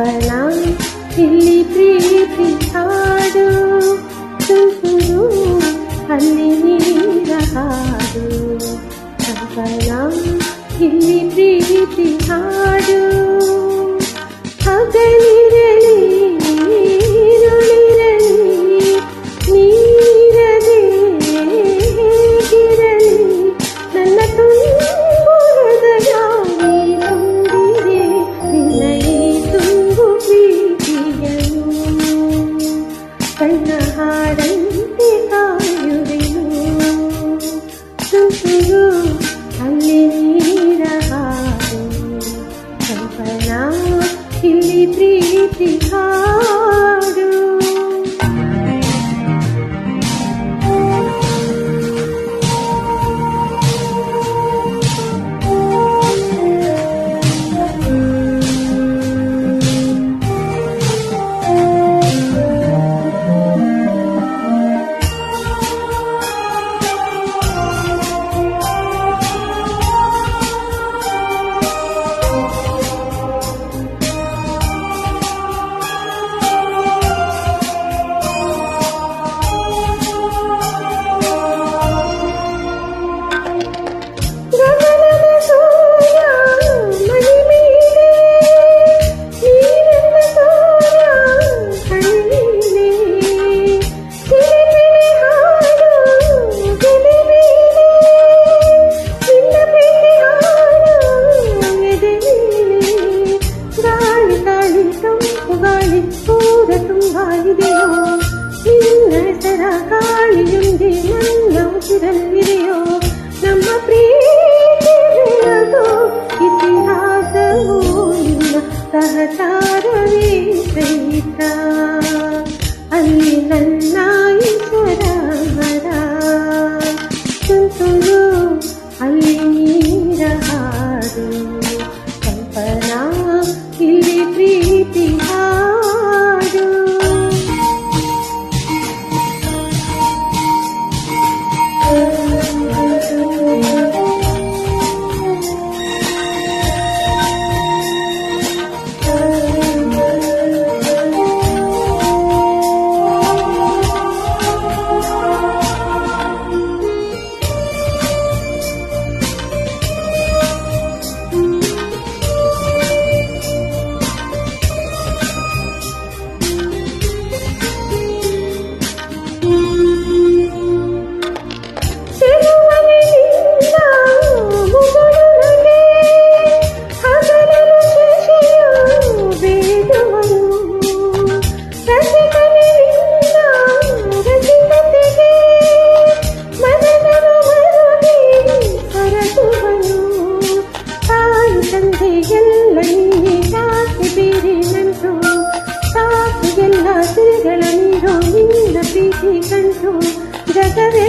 ಕಂಪನ ಇಲ್ಲಿ ಪ್ರೀತಿ ಹಾಡು ತುಂತುರು ಅಲ್ಲಿ ನೀರ ಹಾಡು ಕಂಪನ ಇಲ್ಲಿ ಪ್ರೀತಿ ಹಾಡು ಹಗಲಿರಲಿ ನೀರುಳಿರಲಿ ನೀರದೇ ಹೇಗಿರಲಿ ನನ್ನ ತುಂಬು ಹೃದಯ ನೀನೊಂದಿಗೆ ನಿನ್ನೈ ತುಂಬು ಪ್ರೀತಿಯನು ಕಣ್ಣ ಹಾಡಂತೆ ಕಾಯುವೆನು ತುಂತುರು ಅಲ್ಲಿ ನೀರ ಹಾಡು ಕಂಪನ ಇಲ್ಲಿ ಪ್ರೀತಿ ಹಾಡು ನಿನ್ನ ಗಾಳಿಯೊಂದಿ ನನ್ನ ಉಸಿರಲ್ಲಿದೆಯೋ ನಮ್ಮ ಪ್ರೀತಿ ಬೆಳಗೋ ಇತಿಹಾಸವೋ ನಿನ್ನ ಸಹಚಾರವೇ ಸಹಿತ ಅಲ್ಲಿ ನನ್ನ ಈಶ್ವರ ಮರ ತುಂತುರು ಅಲ್ಲಿ ನೀರ ಹಾಡು ಕಂಪನ ಇಲ್ಲಿ ಪ್ರೀತಿ ಹಾಡು ತಂದೆಗೆಲ್ಲ ನೀನೆ ಸಾಕಿ ಬೀರಿ ನಂಟು ಸಾಕಿಗೆಲ್ಲ ಸಿರಿಗಳ ನೀರು ನಿನ್ನ ಪ್ರೀತಿ ಕಂಡು ಜಗವೇ